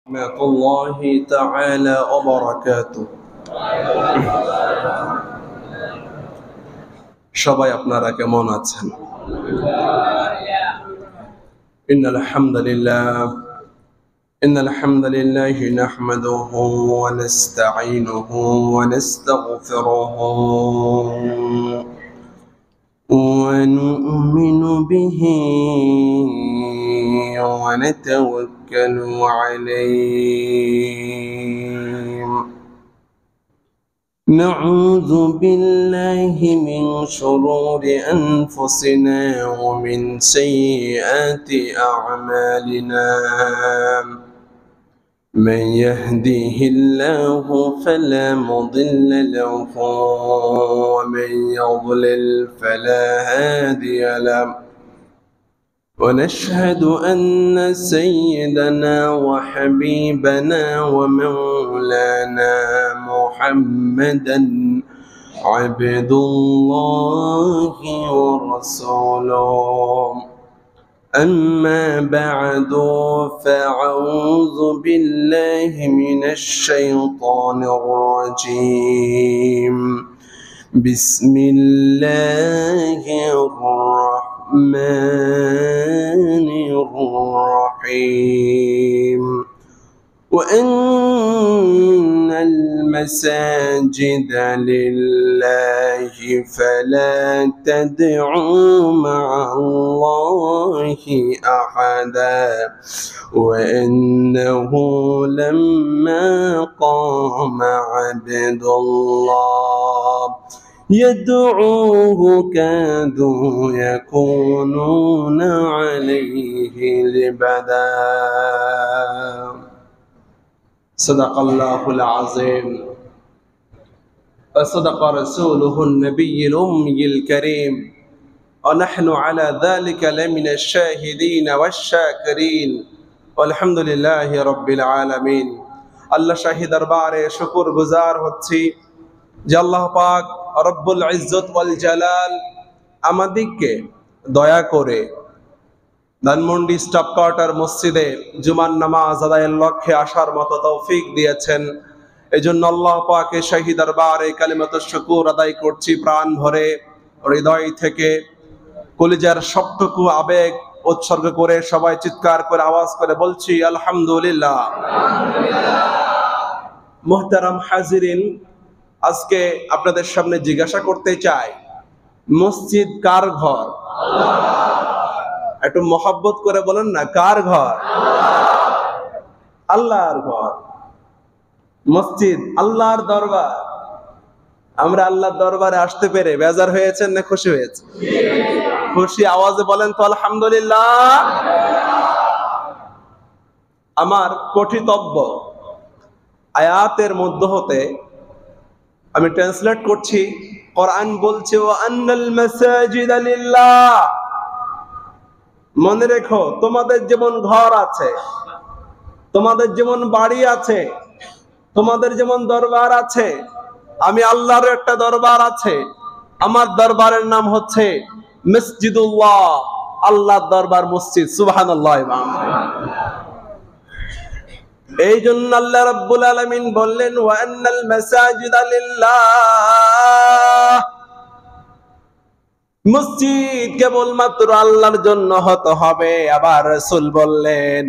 ورحمة الله تعالى وبركاته সবাই আপনারা কেমন আছেন? إن الحمد لله نحمده ونستعينه ونستغفره ونؤمن به ونتوكل عليه نعوذ بالله من شرور أنفسنا ومن سيئات أعمالنا من يهديه الله فلا مضل له ومن يضلل فلا هادي له ونشهد أن سيدنا وحبيبنا ومولانا محمدا عبد الله ورسوله أما بعد فأعوذ بالله من الشيطان الرجيم بسم الله الرحمن الرحيم وأن المساجد لله فلا تدعوا مع الله أحدا وأنه لما قام عبد الله يدعوه كادوا يكونون عليه لبدا صدق الله العظيم وصدق رسوله النبي الأمي الكريم ونحن على ذلك لمن الشاهدين والشاكرين والحمد لله رب العالمين الله شاهد দরবারে শুকর গুজার হচ্ছি যে আল্লাহ পাক রব্বুল ইজ্জত ওয়াল জালাল আমাদেরকে দয়া করে ধানমন্ডি স্টাফ কোয়ার্টার মসজিদে জুমার নামাজ আদায়ের লক্ষ্যে আসার মতো তৌফিক দিয়েছেন। এজন্য আল্লাহ পাকের শাহী দরবারে কালিমাতুশ শুকর আদায় করছি প্রাণ ভরে, হৃদয় থেকে, কলিজার সবটুকু আবেগ উৎসর্গ করে সবাই চিৎকার করে আওয়াজ করে বলছি আলহামদুলিল্লাহ। মুহতারাম হাজিরিন, আজকে আপনাদের সামনে জিজ্ঞাসা করতে চাই, মসজিদ কার ঘর? একটু মহব্বত করে বলেন না, কার ঘর? আল্লাহর ঘর। মসজিদ আল্লাহর দরবার। আমরা আল্লাহর দরবারে আসতে পেরে বেজার হয়েছেন না খুশি হয়েছে? খুশি আওয়াজে বলেন তো আলহামদুলিল্লাহ। আমার পঠিতব্য আয়াতের মধ্য হতে আমি ট্রান্সলেট করছি। কোরআন বলছে ওয়া আন্নাল মাসাজিদা লিল্লাহ। মনে রেখো, তোমাদের যেমন ঘর আছে, তোমাদের যেমন বাড়ি আছে, তোমাদের যেমন দরবার আছে, আমি আল্লাহর একটা দরবার আছে। আমার দরবারের নাম হচ্ছে মসজিদুল্লাহ, আল্লাহর দরবার মসজিদ। সুবহানাল্লাহ। এই জন্য আল্লাহ রাব্বুল আলামিন বললেন ওয়া আন্নাল মাসাজিদা লিল্লাহ। মসজিদ কেবলমাত্র আল্লাহর জন্য হতে হবে। আবার রাসূল বললেন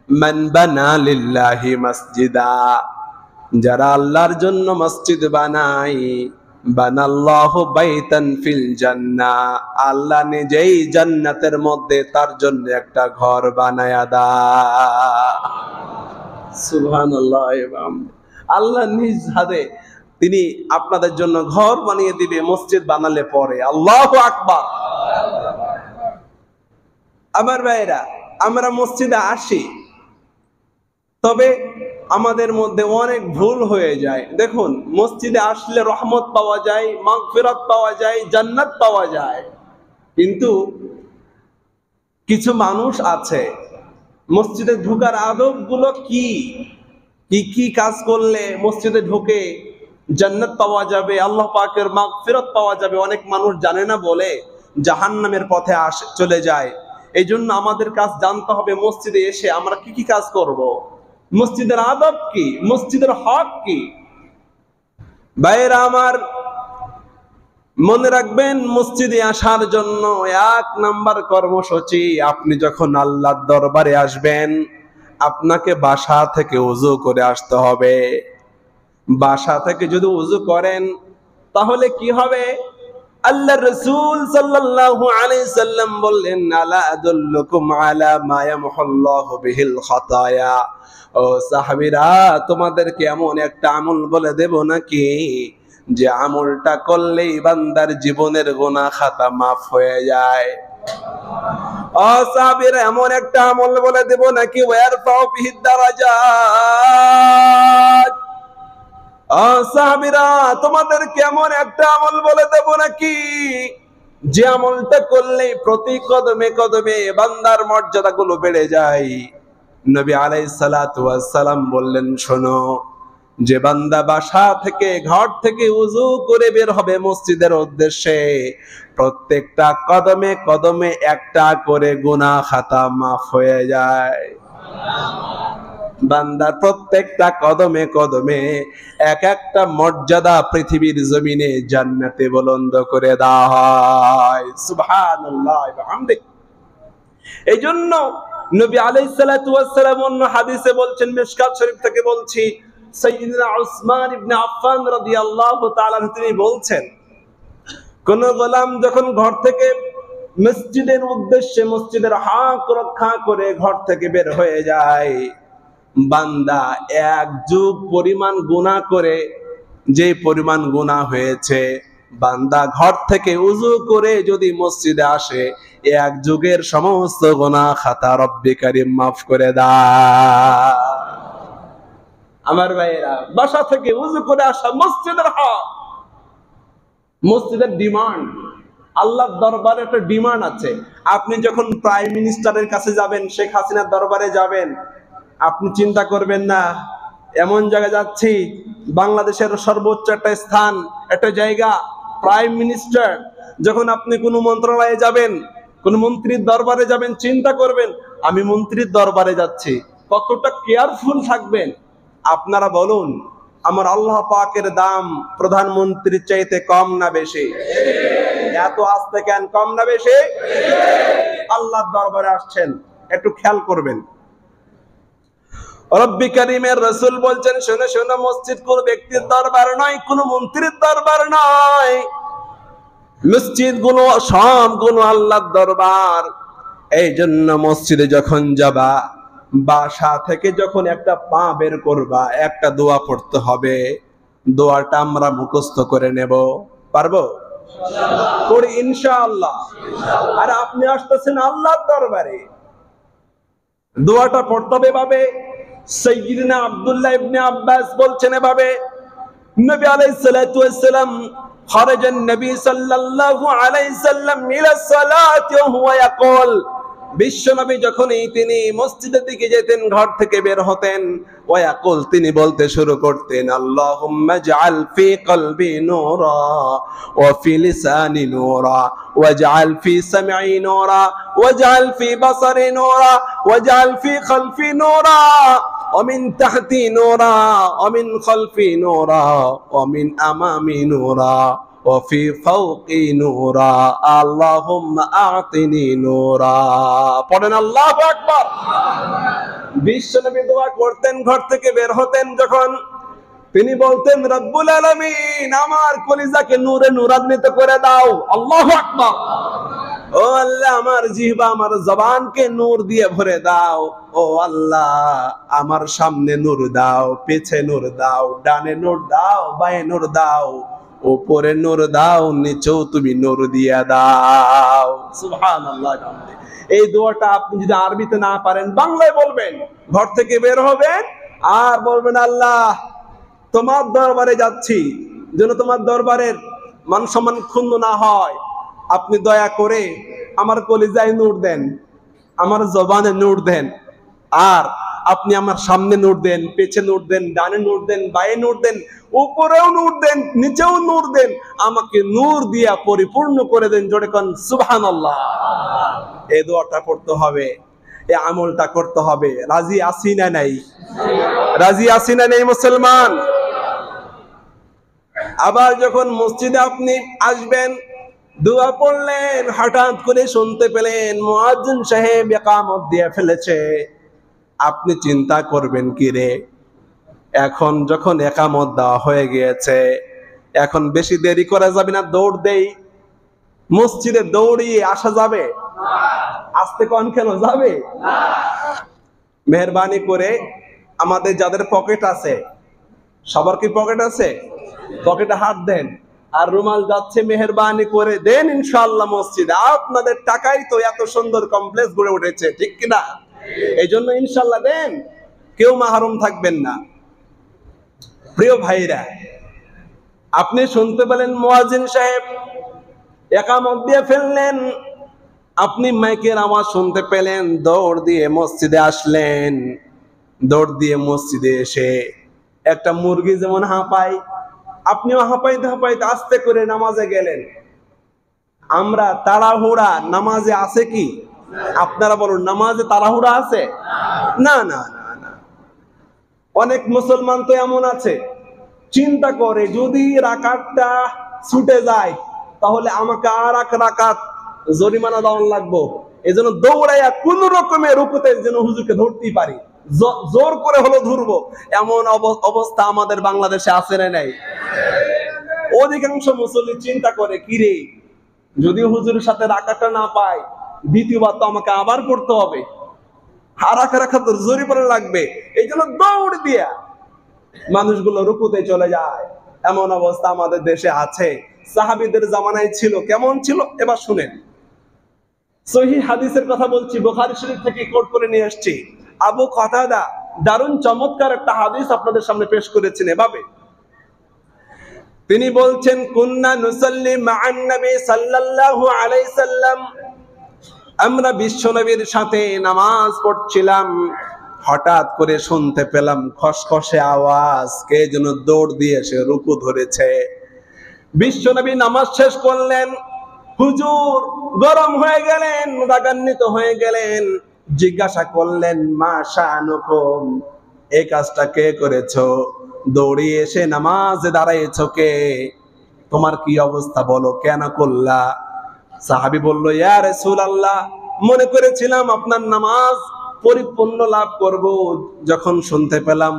মান বানা লিল্লাহি মসজিদা, যারা আল্লাহর জন্য মসজিদ বানায়, বানাল্লাহু বাইতান ফিল জান্নাহ, আল্লাহ নিজেই জান্নাতের মধ্যে তার জন্য একটা ঘর বানায়া দেয়। সুবহানাল্লাহ। আল্লাহ নিজ হাতে তিনি আপনাদের জন্য ঘর বানিয়ে দিবে মসজিদ বানালে পরে। আল্লাহু আকবার। আমার ভাইরা, আমরা মসজিদে আসি, তবে আমাদের মধ্যে অনেক ভুল হয়ে যায়। দেখুন, মসজিদে আসলে রহমত পাওয়া যায়, মাগফিরাত পাওয়া যায়, জান্নাত পাওয়া যায়, কিন্তু কিছু মানুষ আছে মসজিদে ঢোকার আদবগুলো কি কি কাজ করলে মসজিদে ঢোকে জান্নাত পাওয়া যাবে, আল্লাহ পাকের মাগফিরাত পাওয়া যাবে, অনেক মানুষ জানে না বলে জাহান্নামের পথে চলে যায়। এই জন্য আমাদের কাজ জানতে হবে মসজিদে এসে আমরা কি কাজ করব। মসজিদের আদব কি, মসজিদের হক কি? ভাইরা আমার, মনে রাখবেন, মসজিদে আসার জন্য 1 নাম্বার কর্মসূচি, আপনি যখন আল্লাহর দরবারে আসবেন, আপনাকে বাসা থেকে ওযু করে আসতে হবে। বাসা থেকে যদি ওযু করেন তাহলে কি হবে? আল্লাহর রাসূল সাল্লাল্লাহু আলাইহি সাল্লাম বললেন, আলা আদুল্লুকুম আলা মা ইয়ামহুল্লাহু বিহিল খাতায়া। ও সাহাবীরা, তোমাদেরকে এমন একটা আমল বলে দেব নাকি যে আমলটা করলেই বান্দার জীবনের গুনাহ খাতা মাফ হয়ে যায়? ও সাহাবীরা, এমন একটা আমল বলে দেব নাকি ওয়ারফাউ বিহিদ দারাজাত? ও সাহাবীরা, তোমাদের কেমন একটা আমল বলে দেব নাকি যে আমলটা করলে প্রতি কদমে কদমে বান্দার মর্যাদাগুলো বেড়ে যায়? নবী আলাইহিস সালাতু ওয়াস সালাম বললেন, শোনো, যে বান্দা বাসা থেকে, ঘর থেকে ওযু করে বের হবে মসজিদের উদ্দেশ্যে, প্রত্যেকটা কদমে কদমে একটা করে গুনাহ খাতা মাফ হয়ে যায়। বান্দার প্রত্যেকটা কদমে কদমে এক একটা মর্যাদা পৃথিবীর জমিনে জান্নাতে বুলন্দ করে দেওয়া হয়। সুবহানাল্লাহ ওয়া বিহামদিহি। এইজন্য নবী আলাইহিস সালাতু ওয়াস সালাম অন্য হাদিসে বলছেন, মিশকাত শরীফ থেকে বলছি, সাইয়্যিদনা উসমান ইবনে আফফান রাদিয়াল্লাহু তাআলা তিনি বলছেন, কোন গোলাম যখন ঘর থেকে মসজিদের উদ্দেশ্যে, মসজিদের হক রক্ষা করে ঘর থেকে বের হয়ে যায়, বান্দা 1 যুগ পরিমাণ গুনাহ করে, যে পরিমাণ গুনাহ হয়েছে, বান্দা ঘর থেকে ওযু করে যদি মসজিদে আসে, 1 যুগের সমস্ত গুনাহ খাতা রব্বে কারীম মাফ করে দেয়। আমার ভাইয়েরা, বাসা থেকে ওযু করে আসা মসজিদের হক, মসজিদের ডিমান্ড। আল্লাহর দরবারে একটা ডিমান্ড আছে। আপনি যখন প্রাইম মিনিস্টারের কাছে যাবেন, শেখ হাসিনার দরবারে যাবেন, আপনি চিন্তা করবেন না এমন জায়গায় যাচ্ছি, বাংলাদেশের সর্বোচ্চ একটা স্থান, একটা জায়গা, প্রাইম মিনিস্টার। যখন আপনি কোনো মন্ত্রণালয়ে যাবেন, কোন মন্ত্রীর দরবারে যাবেন, চিন্তা করবেন আমি মন্ত্রীর দরবারে যাচ্ছি, কতটা কেয়ারফুল থাকবেন। আপনারা বলুন, আমার আল্লাহ পাকের দাম প্রধানমন্ত্রীর চাইতে কম না বেশি? এত আসতে কেন, কম না বেশি? আল্লাহর দরবারে আসছেন, একটু খেয়াল করবেন। রব্বি কারীমের রাসূল বলছেন, শোনো শোনো, মসজিদ কোন ব্যক্তির দরবার নয়, কোন মন্ত্রীর দরবার নয়, মসজিদ গুলো সবগুলো আল্লাহর দরবার। এই জন্য মসজিদে যখন যাবা, বাসা থেকে যখন একটা পা বের করবা, একটা দোয়া পড়তে হবে। দোয়াটা আমরা মুখস্থ করে নেব, পারবো? পড়ি ইনশাআল্লাহ। আর আপনি আসতেছেন আল্লাহর দরবারে, দোয়াটা পড়তে হবে এভাবে। সাইয়্যিদনা আব্দুল্লাহ ইবনে আব্বাস বলছেন এভাবে, নবী আলাইহিস সালাতু ওয়াস সালাম, খারাজান নবী সাল্লাল্লাহু আলাইহি সাল্লাম ইলা সালাতি ওয়া হুয়া ইয়াকুল, বিশ্বনবী যখনই তিনি মসজিদের দিকে যেতেন, ঘর থেকে বের হতেন, ওয়া ইয়াকুল, তিনি বলতে শুরু করতেন, আল্লাহুম্মা জাআল ফি কলবি নূরা ওয়া ফি লিসানি নূরা ওয়াজআল ফি সামঈ নূরা ওয়াজআল ফি বাসারি নূরা ওয়াজআল ফি খালফি নূরা ومن تحتي نورا ومن خلفي نورا ومن أمامي نورا وفي فوقي نورا اللهم أعطني نورا। পড়েন আল্লাহু আকবার। বিশ্বনবী দোয়া করতেন, ঘর থেকে বের হতেন যখন, তিনি বলতেন, রব্বুল আলামিন, আমার কলিজাকে নূরে নূরান্বিত করে দাও। আল্লাহু আকবার। ও আল্লাহ, আমার জিহ্বা, আমার জবানকে নূর দিয়ে ভরে দাও। ও আল্লাহ, আমার সামনে নূর দাও, পেছে নূর দাও, ডানে নূর দাও, বাঁয়ে নূর দাও, উপরে নূর দাও, নিচেও তুমি নূর দিয়ে দাও। সুবহানাল্লাহ। এই দোয়াটা আপনি যদি আরবিতে না পারেন, বাংলায় বলবেন। ঘর থেকে বের হবেন আর বলবেন, আল্লাহ, তোমার দরবারে যাচ্ছি, যেন তোমার দরবারের মান সম্মান ক্ষুণ্ণ না হয়। আপনি দয়া করে আমার কলিজায় নূর দেন, আমার জবানে নূর দেন, আর আপনি আমার সামনে নূর দেন, পেছে নূর দেন, ডানে নূর দেন, বাঁয়ে নূর দেন, উপরেও নূর দেন, নিচেও নূর দেন, আমাকে নূর দিয়া পরিপূর্ণ করে দেন। জোরে কোন সুবহানাল্লাহ। এই দোয়াটা পড়তে হবে। এই আমলটা করতে হবে। রাজি আছি না নাই? রাজি আছি না নেই মুসলমান? আবার যখন মসজিদে আপনি আসবেন, দোয়া পড়লেন, হঠাৎ করে শুনতে পেলেন মুয়াজ্জিন সাহেব ইকামত দিয়ে ফেলেছে। আপনি চিন্তা করবেন কি রে, এখন যখন ইকামত দেওয়া হয়ে গিয়েছে, এখন বেশি দেরি করা যাবে না, দৌড় দেই। মসজিদে দৌড়িয়ে আসা যাবে? আসতে কোন কেন যাবে? মেহেরবানি করে আমাদের যাদের পকেট আছে, সবার কি পকেট আছে? পকেটে হাত দেন, আর রুমাল যাচ্ছে, মেহেরবানি করে দেন ইনশাআল্লাহ মসজিদে। আপনাদের টাকাই তো এত সুন্দর কমপ্লেক্স গড়ে উঠেছে, ঠিক কিনা? এই জন্য ইনশাআল্লাহ দেন, কেউ মাহরুম থাকবেন না। প্রিয় ভাইরা, আপনি শুনতে পেলেন মুয়াজ্জিন সাহেব ইকামত দিয়ে ফেললেন, আপনি মাইকের আওয়াজ শুনতে পেলেন, দৌড় দিয়ে মসজিদে আসলেন। দৌড় দিয়ে মসজিদে এসে একটা মুরগি যেমন হাঁপায়, আপনিও হাঁপাইতে হাঁপাইতে আস্তে করে নামাজে গেলেন। আমরা তাড়াহুড়া নামাজে আছে কি? আপনারা বলুন, নামাজে তাড়াহুড়া আছে? না না না না। অনেক মুসলমান তো এমন আছে, চিন্তা করে যদি রাকাতটা ছুটে যায় তাহলে আমাকে আর এক রাকাত জরিমানা দেওয়ান লাগবো, এজন্য দৌড়াইয়া কোন রকমে রুকুতে যেন হুজুরকে ধরতেই পারি, জোর করে হলো ধরবো। এমন অবস্থা আমাদের বাংলাদেশে আছে না নাই? অধিকাংশ মুসল্লি চিন্তা করে, কি রে, যদি হুজুরের সাথে রাকাতটা না পাই, দ্বিতীয়বার তো আমাকে আবার পড়তে হবে, আর এক রাকাত জরিমানা লাগবে, এই জন্য দৌড় দিয়া মানুষগুলো রুকুতে চলে যায়। এমন অবস্থা আমাদের দেশে আছে। সাহাবীদের জামানায় ছিল, কেমন ছিল এবার শুনেন। সহিহ হাদিসের কথা বলছি, বুখারী শরীফ থেকে কোট করে নিয়ে আসছি। আবু কাতাদা দারুণ চমৎকার একটা হাদিস আপনাদের সামনে পেশ করেছেন এভাবে। তিনি বলছেন, কুন্না নুসাল্লি মা'আন নবী সাল্লাল্লাহু আলাইহি সাল্লাম, আমরা বিশ্বনবীর সাথে নামাজ পড়ছিলাম, হঠাৎ করে শুনতে পেলাম খসখসে আওয়াজ, কে যেন দৌড় দিয়ে এসে রুকু ধরেছে। বিশ্বনবী নামাজ শেষ করলেন, হুজুর গরম হয়ে গেলেন, রাগান্বিত হয়ে গেলেন, জিজ্ঞাসা করলেন, মা শানুকুম, এই কাজটা কে করেছো? দৌড়িয়ে এসে নামাজে দাঁড়াইছো কে? তোমার কি অবস্থা বলো, কেন করলা? সাহাবী বলল, ইয়া রাসূলুল্লাহ, মনে করেছিলাম আপনার নামাজ পরিপূর্ণ লাভ করব, যখন শুনতে পেলাম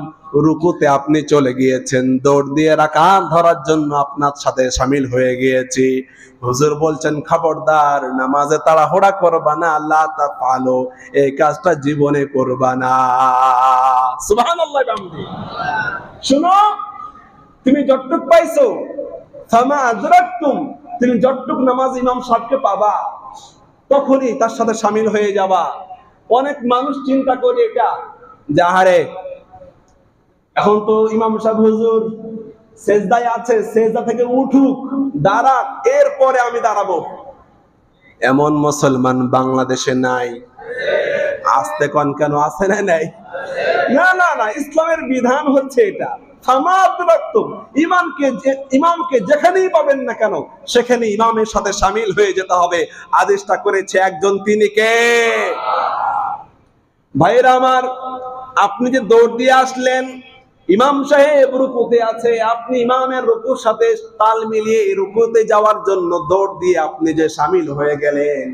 রুকুতে আপনি চলে গিয়েছেন, দৌড় দিয়ে রাকাত ধরার জন্য আপনার সাথে শামিল হয়ে গিয়েছি। হুজুর বলছেন, খবরদার নামাজে তাড়াহুড়া করবা না, লা তাফআলু, এই কাজটা জীবনে করবা না। সুবহানাল্লাহ। শুনো, তুমি যতটুক পাইছো, ফামা আদরাকতুম, তুমি যতটুক নামাজ ইমাম সাহেবকে পাবা তখনই তার সাথে শামিল হয়ে যাবা। অনেক মানুষ চিন্তা করে এটা, যে আহারে এখন তো ইমাম সাহেব হুজুর সেজদায় আছে, সেজদা থেকে উঠুক, দাঁড়াক, এরপরে আমি দাঁড়াবো। এমন মুসলমান বাংলাদেশে নাই। আসতে কোন কেন, আছে না নাই? না না না, ইসলামের বিধান হচ্ছে এটা, ইমামকে যেখানেই পাবেন না কেন সেখানে ইমামের সাথে শামিল হয়ে যেতে হবে। আদেশটা করেছে একজন, তিনি কে? ভাইরা আমার, আপনি যে দৌড় দিয়ে আসলেন, ইমাম সাহেব রুকুতে আছে, আপনি ইমামের রুকুর সাথে তাল মিলিয়ে রুকুতে যাওয়ার জন্য দৌড় দিয়ে আপনি যে শামিল হয়ে গেলেন,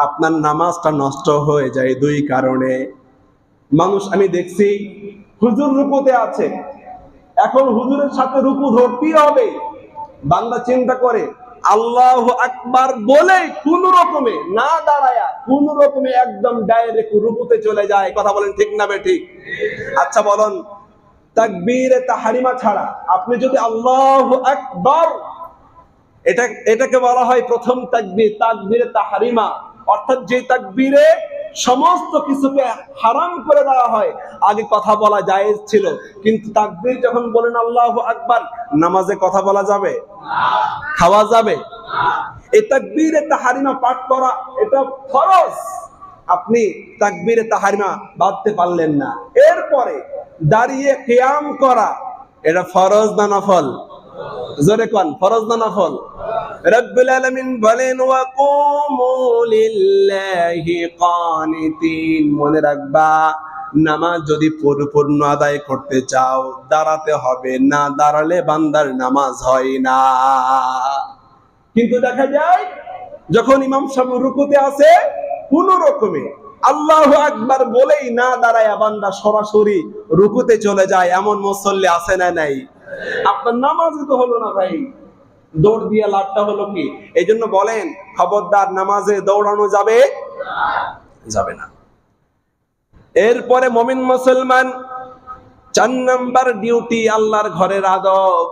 আপনার নামাজটা নষ্ট হয়ে যায় দুই কারণে। মানুষ আমি দেখছি, হুজুর রুকুতে আছে, এখন হুজুরের সাথে রুকু ধরতেই হবে, বান্দা চিন্তা করে আল্লাহু আকবার বলে কোন রকমে না দাঁড়ায়া কোন রকমে একদম ডাইরেক্ট রুকুতে চলে যায়। কথা বলেন ঠিক না বেঠিক? আচ্ছা বলুন, তাকবীরে তাহরিমা ছাড়া আপনি যদি আল্লাহু আকবার, এটাকে বলা হয় প্রথম তাকবীর, তাকবীরে তাহরিমা, অর্থাৎ যে তাকবীরে সমস্ত কিছুকে হারাম করে দেওয়া হয়। আগে কথা বলা জায়েজ ছিল, কিন্তু তাকবীর যখন বলেন আল্লাহু আকবার, নামাজে কথা বলা যাবে না, খাওয়া যাবে না। এই তাকবীরে তাহরিমা পাঠ করা এটা ফরজ, আপনি তাকবীরে তাহরিমা বাঁধতে পারলেন না, এরপরে দাঁড়িয়ে কিয়াম করা, এটা ফরজ না নফল? জোরে কোন, ফরজ না নফল? রব্বুল আলামিন বলেন ওয়া কুমু লিল্লাহি কানিতিন, মনে রাখবা নামাজ যদি পরিপূর্ণ আদায় করতে চাও দাঁড়াতে হবে, না দাঁড়ালে বান্দার নামাজ হয় না। কিন্তু দেখা যায় যখন ইমাম সাহেব রুকুতে আছে কোন রকমে আল্লাহু আকবার বলেই না দাঁড়ায় বান্দা সরাসরি রুকুতে চলে যায়, এমন মুসল্লি আছে না নাই? আপনার নামাজই তো হলো না ভাই, দৌড় দিয়ে লাভটা হলো কি? এই জন্য বলেন খবরদার নামাজে দৌড়ানো যাবে না। এরপরে মুমিন মুসলমান 4 নাম্বার ডিউটি আল্লাহর ঘরের আদব।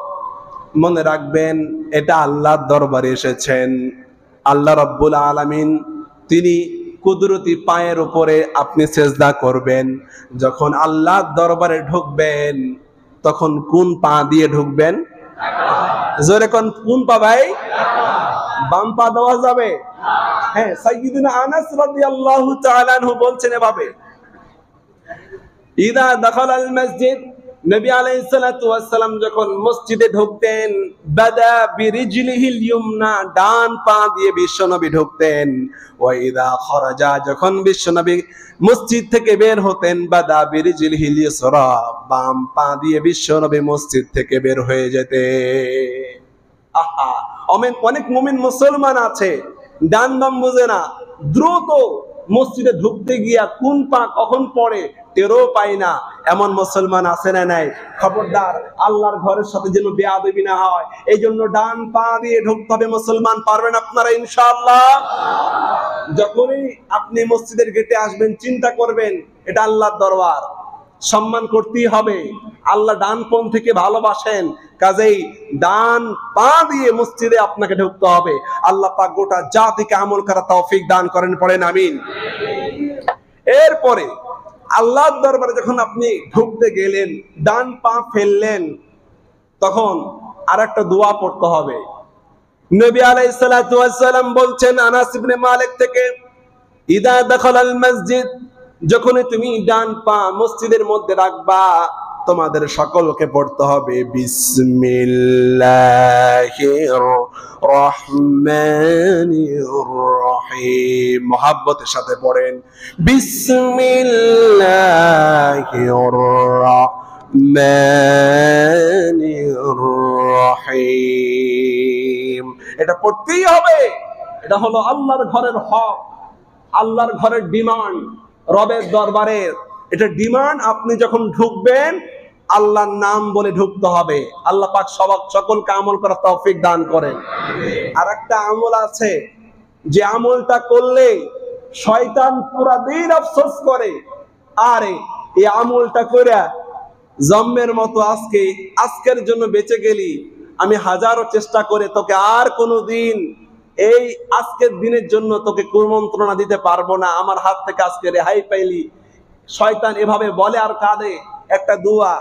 মনে রাখবেন এটা আল্লাহর দরবারে এসেছেন, আল্লাহ রাব্বুল আলামিন তিনি কুদরতি পায়ের উপরে আপনি সেজদা করবেন। যখন আল্লাহর দরবারে ঢুকবেন তখন কোন পা দিয়ে ঢুকবেন? জোরে কোন পা ভাই? বাম পা দেওয়া যাবে? হ্যাঁ, সাইয়্যিদুনা আনাস রাদিয়াল্লাহু তাআলা আনহু বলছেন এভাবে, ইদা দাখালাল মসজিদ, নবী আলাইহিস সালাতু ওয়াস সালাম যখন মসজিদে ঢুকতেন, বাদা বিরিজলিহিল ইয়ুমনা, ডান পা দিয়ে বিশ্বনবী ঢুকতেন। ওয়া ইদা খরাজা, যখন বিশ্বনবী মসজিদ থেকে বের হতেন, বাদা বিরিজলিহিল ইয়ুসরা, বাম পা দিয়ে বিশ্বনবী মসজিদ থেকে বের হয়ে যেতেন। আহা, অনেক মুমিন মুসলমান আছে ডান বাম বুঝে না, দ্রুত মসজিদে ঢুকতে গিয়া কোন পা কখন পড়ে টেরও পায় না, এমন মুসলমান আছে না নাই? খবরদার আল্লাহর ঘরের সাথে যেন বেয়াদবি না হয়, এই জন্য ডান পা দিয়ে ঢুকতে হবে। মুসলমান পারবেন আপনারা ইনশাআল্লাহ? যখনই আপনি মসজিদের গেটে আসবেন চিন্তা করবেন এটা আল্লাহর দরবার, সম্মান করতেই হবে। আল্লাহ ডানপন্থীকে ভালোবাসেন, কাজেই ডান পা দিয়ে মসজিদে আপনাকে ঢুকতে হবে। আল্লাহ পাক গোটা জাতিকে আমল করার তৌফিক দান করেন, পড়েন আমিন। এরপরে আল্লাহর দরবারে যখন আপনি ঢুকতে গেলেন, ডান পা ফেললেন, তখন আরেকটা দোয়া পড়তে হবে। নবী আলাইহিস সালাতু ওয়াস সালাম বলছেন আনাস ইবনে মালিক থেকে, ইদা দাখালাল মসজিদ, যখনই তুমি ডান পা মসজিদের মধ্যে রাখবা তোমাদের সকলকে পড়তে হবে বিসমিল্লাহির রহমানির রহিম। মুহাব্বতের সাথে পড়েন বিসমিল্লাহির রহমানির রহিম। এটা পড়তেই হবে, এটা হলো আল্লাহর ঘরের হক, আল্লাহর ঘরের ডিমান্ড, রবের দরবারের এটা ডিমান্ড। আপনি যখন ঢুকবেন আল্লাহর নাম বলে ঢুকতে হবে। আল্লাহ পাক সকলকে আমল করার তৌফিক দান করেন। আর একটা আমল আছে যে আমলটা করলে শয়তান পুরা দিন আফসোস করে, আরে এই আমলটা করে জম্মের মতো আজকের জন্য বেঁচে গেলি, আমি হাজারো চেষ্টা করে তোকে আর কোনোদিন এই আজকের দিনের জন্য তোকে কুমন্ত্রণা দিতে পারবো না, আমার হাত থেকে আজকে রেহাই পাইলি। শয়তান এভাবে বলে আর কাঁদে। একটা দোয়া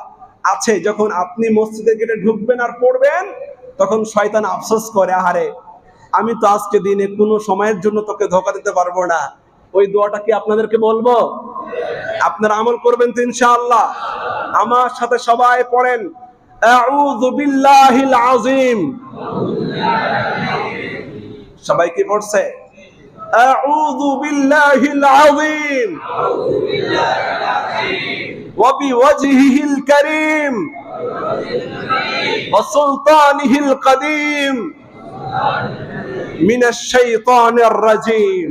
আছে, যখন আপনি মসজিদের গেটে ঢুকবেন আর পড়বেন তখন শয়তান আফসোস করে, আহারে আমি তো আজকে দিনে কোনো সময়ের জন্য তোকে ধোঁকা দিতে পারবো না। ওই দোয়াটা কি আপনাদেরকে বলবো? আপনারা আমল করবেন তো ইনশাআল্লাহ? আমার সাথে সবাই পড়েন আউযু বিল্লাহিল আযীম। সবাই কি পড়ছে? আউযু বিল্লাহিল আযীম ওয়া বিওয়াজহিল কারীম ওয়া সুলতানিহিল কাদীম মিনাশ শাইতানির রাজীম।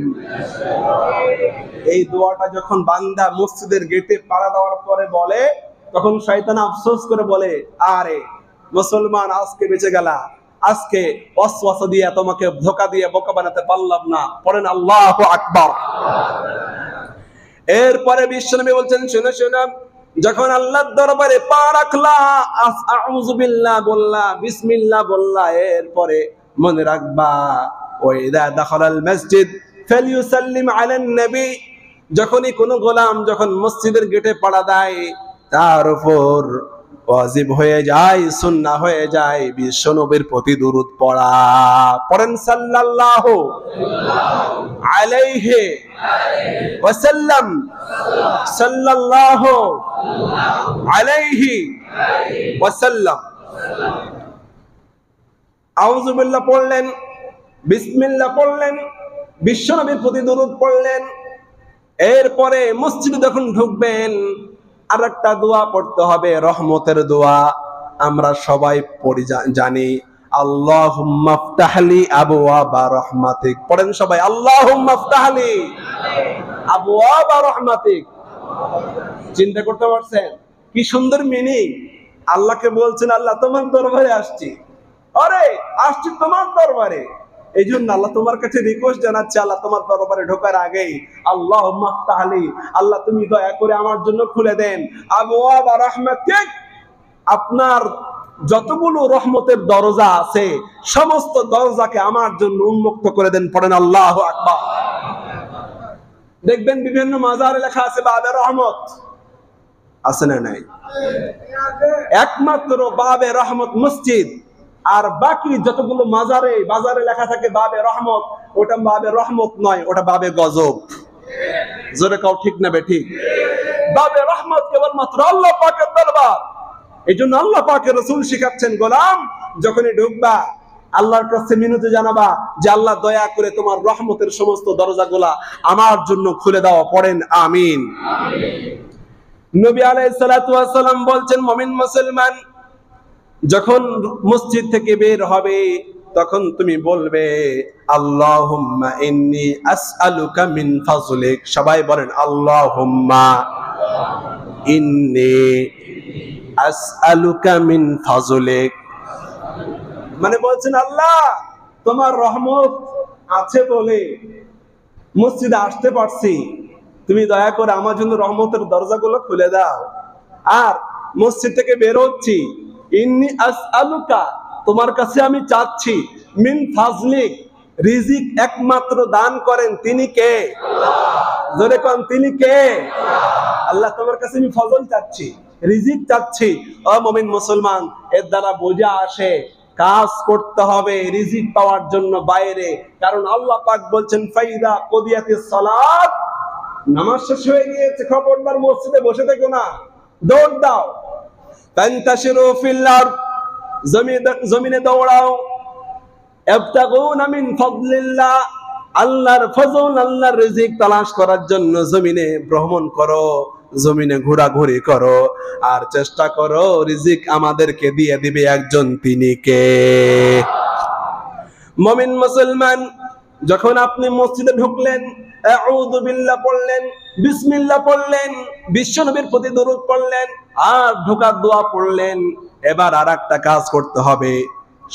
এই দোয়াটা যখন বান্দা মসজিদের গেটে পাড়া দেওয়ার পরে বলে, তখন শয়তান আফসোস করে বলে, আরে মুসলমান আজকে বেঁচে গেলা, আজকে ওয়াসওয়াসা দিয়ে তোমাকে ধোঁকা দিয়ে বোকা বানাতে পারলাম না। পড়েন আল্লাহু আকবার। এরপরে বিশ্বনবী বলছেন, শুনো শুনো, যখন আল্লাহর দরবারে পা রাখলা, আউযু বিল্লাহ বললা, বিসমিল্লাহ বললা, এরপরে মনে রাখবা ওয়াইদা দাখালাল মসজিদ ফালিয়ুসাল্লিম আলান নবী, যখনই কোনো গোলাম যখন মসজিদের গেটে পাড়া দেয় তার উপর ওয়াজিব হয়ে যায়, সুন্নাহ হয়ে যায় বিশ্বনবীর প্রতি দুরূদ পড়া। পড়েন সাল্লাল্লাহু আলাইহি ওয়াসাল্লাম, সাল্লাল্লাহু আলাইহি ওয়াসাল্লাম। আউযু বিল্লাহ পড়লেন, বিসমিল্লাহ পড়লেন, বিশ্বনবীর প্রতি দরুদ পড়লেন। এরপরে মসজিদে যখন ঢুকবেন আরেকটা দোয়া পড়তে হবে, রহমতের দোয়া। আমরা সবাই পড়ি, জানি, আল্লাহুম্মা ফতাহলি আবওয়াবা রাহমাতিক। পড়েন সবাই, আল্লাহুম্মা ফতাহলি আবওয়াবা রাহমাতিক। চিন্তা করতে পারছেন কি সুন্দর মিনিং? আল্লাহকে বলছেন, আল্লাহ তোমার দরবারে আসছি, আরে আসছি তোমার দরবারে। এই জন্য আল্লাহ তোমার কাছে রিকোয়েস্ট জানাচ্ছে, আল্লাহ তোমার দরবারে ঢোকার আগেই আল্লাহুম্মা ফতাহলি, আল্লাহ তুমি দয়া করে আমার জন্য খুলে দেন আবওয়াবা রাহমাতিক, আপনার যতগুলো রহমতের দরজা আছে সমস্ত দরজাকে আমার জন্য উন্মুক্ত করে দেন। পড়েন আল্লাহু আকবার। দেখবেন বিভিন্ন মাজারে লেখা আছে বাবে রহমত, আছে না নাই? একমাত্র বাবে রহমত মসজিদ, আর বাকি যতগুলো মাজারে বাজারে লেখা থাকে বাবে রহমত, ওটা বাবে রহমত নয়, ওটা বাবে গজব। জোরে কাও ঠিক না বেঠিক? বাবে রহমত কেবলমাত্র আল্লাহ পাকের দরবার। এই জন্য আল্লাহ পাকের রাসূল শিখাচ্ছেন, গোলাম যখনই ঢুকবা আল্লাহর কাছে মিনতি জানাবা যে আল্লাহ দয়া করে তোমার রহমতের সমস্ত দরজাগুলা আমার জন্য খুলে দাও। পড়েন আমিন। নবী আলাইহিস সালাতু ওয়াস সালাম বলছেন, মুমিন মুসলমান যখন মসজিদ থেকে বের হবে তখন তুমি বলবে, আল্লাহুম্মা ইন্নী আসআলুকা মিন ফাজলিক। সবাই বলেন, আল্লাহুম্মা ইন্নী আসআলুকা মিন ফাজলিক। মানে বলছেন, আল্লাহ তোমার রহমত আছে বলে মসজিদে আসতে পারছি, তুমি দয়া করে আমার জন্য রহমতের দরজাগুলো খুলে দাও। আর মসজিদ থেকে বের হচ্ছি, ইন্নী আসআলুকা, তোমার কাছে আমি চাচ্ছি, মিন ফাজলিক, রিজিক একমাত্র দান করেন তিনি কে? জোরে কোন, তিনি কে? আল্লাহ তোমার কাছে আমি ফজল চাচ্ছি, রিজিক চাচ্ছি। ও মুমিন মুসলমান, এর দ্বারা বোঝা আসে কাজ করতে হবে রিজিক পাওয়ার জন্য বাইরে। কারণ আল্লাহ পাক বলছেন, ফাইদা কুদিয়াতিস সালাত, নামাজ শেষ হয়ে গিয়েছে, খবরদার মসজিদে বসে থেকো না, দৌড় দাও। ফান্তাশিরু ফিল আরদ, জমিনে দৌড়াও। ইবতাগুনা মিন ফাদলিল্লাহ, আল্লাহর ফজল, আল্লাহর রিজিক তালাশ করার জন্য জমিনে ভ্রমণ করো, জমিনে ঘোরাঘুরি করো, আর চেষ্টা করো রিজিক আমাদেরকে দিয়ে দিবে একজন, তিনি কে? মুমিন মুসলমান, যখন আপনি মসজিদে ঢুকলেন, আউযু বিল্লাহ পড়লেন, বিসমিল্লাহ পড়লেন, বিশ্বনবীর প্রতি দরুদ পড়লেন, আর ঢোকার দোয়া পড়লেন, এবার আরেকটা কাজ করতে হবে,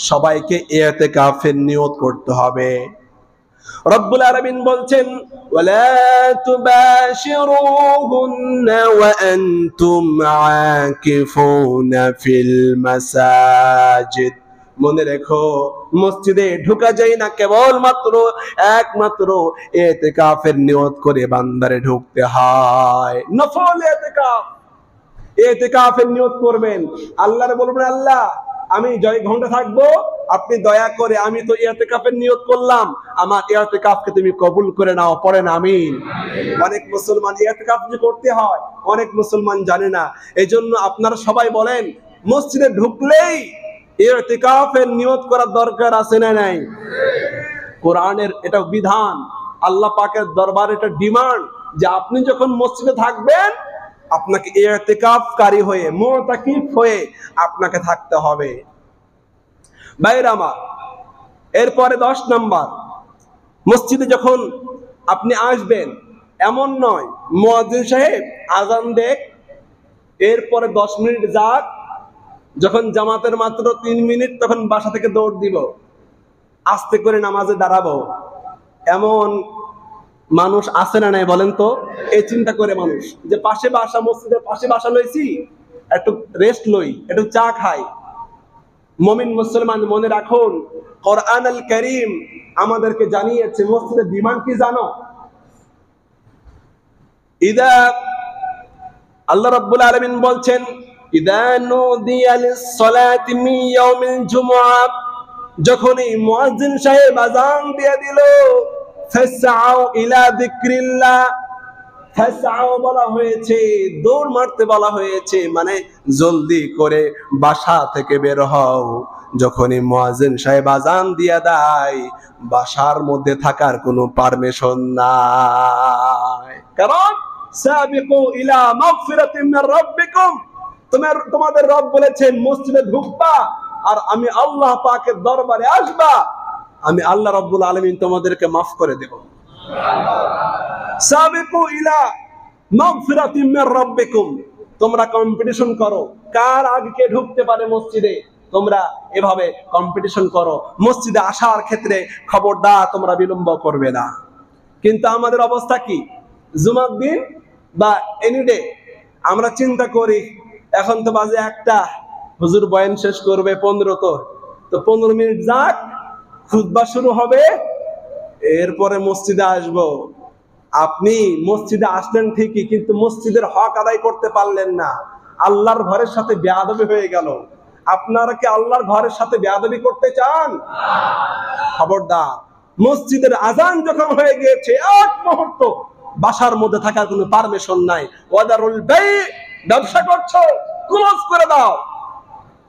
সবাইকে ইতিকাফের নিয়ত করতে হবে। রব্বুল আলামিন বলছেন, ওয়ালা তুবাশিরুহুন্না ওয়া আনতুম আকিফুনা ফিল মাসাজিদ। মনে রেখো, মসজিদে ঢোকা যায় না কেবলমাত্র একমাত্র ইতিকাফের নিয়ত করে বান্দারে ঢুকতে হয়। নফল ইতিকাফ, ইতিকাফের নিয়ত করবেন, আল্লাহরে বলবেন, আল্লাহ আমি জয় ঘন্টা থাকবো, আপনি দয়া করে, আমি তো ইতিকাফের নিয়ত করলাম, আমার ইতিকাফকে তুমি কবুল করে নাও। পড়েন আমিন। অনেক মুসলমান ইতিকাফ যে করতে হয় অনেক মুসলমান জানে না। এই জন্য আপনারা সবাই বলেন, মসজিদে ঢুকলেই ইতিকাফের নিয়ত করার দরকার আছে না নাই? কোরআনের এটা বিধান, আল্লাহ পাকের দরবারে এটা ডিমান্ড যে আপনি যখন মসজিদে থাকবেন আপনাকে ইতিকাফকারী হয়ে, মুতাকিফ হয়ে আপনাকে থাকতে হবে। ভাইরা আমার, এরপরে 10 নাম্বার, মসজিদে যখন আপনি আসবেন এমন নয় মুয়াজ্জিন সাহেব আজান দেখ, এরপরে 10 মিনিট যাক, যখন জামাতের মাত্র 3 মিনিট তখন বাসা থেকে দৌড় দিব, আস্তে করে নামাজে দাঁড়াবো। এমন মানুষ আছে না নাই বলেন তো? এই চিন্তা করে মানুষ যে পাশে বাসা, মসজিদের পাশে বাসা লইছি, একটু রেস্ট লই, একটু চা খাই। মুমিন মুসলমান মনে রাখুন, কোরআন আল কারীম আমাদেরকে জানিয়েছে মসজিদের ডিমান্ড কি জানো? ইদা, আল্লাহ রাব্বুল আলামিন বলছেন, ইদা নুদিয়া লিস-সালাতি মিন ইয়াউমিল জুমআহ, যখনই মুয়াজ্জিন সাহেব আযান দিয়ে দিল, ফাসআউ ইলা যিকরিল্লাহ ফাসআও বলা হয়েছে, দৌড় মারতে বলা হয়েছে, মানে জলদি করে বাসা থেকে বের হও। যখনই মুয়াজ্জিন সাহেব আযান দিয়ে দেয়, বাসার মধ্যে থাকার কোনো পারমিশন নাই। কারণ সাবিকু ইলা মাগফিরাতিন মির রাব্বিকুম, তোমাদের রব বলেছেন মসজিদে ঢুকবা আর আমি আল্লাহ পাকের দরবারে আসবা, আমি আল্লাহ রাব্বুল আলামিন তোমাদেরকে মাফ করে দেব। সাবিকু ইলা মাগফিরাতিন মির রাব্বিকুম, তোমরা কম্পিটিশন করো কার আগে কে ঢুকতে পারে মসজিদে, তোমরা এভাবে কম্পিটিশন করো। মসজিদে আসার ক্ষেত্রে খবরদার তোমরা বিলম্ব করবে না। কিন্তু আমাদের অবস্থা কি? জুমার দিন বা এনি ডে আমরা চিন্তা করি এখন তো বাজে 1টা, হুজুর বয়ান শেষ করবে 15, তো 15 মিনিট যাক, খুতবা শুরু হবে, এরপরে মসজিদে আসব। আপনি মসজিদে আসলেন ঠিকই, কিন্তু মসজিদের হক আদায় করতে পারলেন না, আল্লাহর ঘরের সাথে বেয়াদবি হয়ে গেল। আপনারা কি আল্লাহর ঘরের সাথে বেয়াদবি করতে চান? খবরদার, মসজিদের আজান যখন হয়ে গিয়েছে এক মুহূর্ত বাসার মধ্যে থাকার কোনো পারমিশন নাই। ওয়াদারুল বাই, ব্যবসা করছো ক্লোজ করে দাও।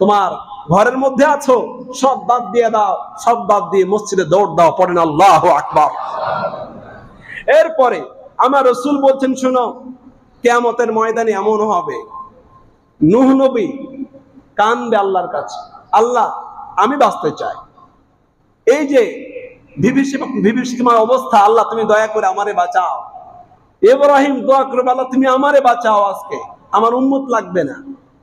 তোমার ঘরের মধ্যে আছো সব বাদ দিয়ে দাও, সব বাদ দিয়ে মসজিদে দৌড় দাও, পড়েন আল্লাহু আকবার। এরপরে আমার রাসূল বলছেন, শোনো, কিয়ামতের ময়দানে এমন হবে, নূহ নবী কাঁদবে আল্লাহর কাছে, আল্লাহ আমি বাঁচতে চাই, এই যে বিভীষিকাময় অবস্থা, আল্লাহ তুমি দয়া করে আমারে বাঁচাও। ইব্রাহিম দোয়া করবে, আল্লাহ তুমি আমারে বাঁচাও, আজকে আমার উম্মত লাগবে না।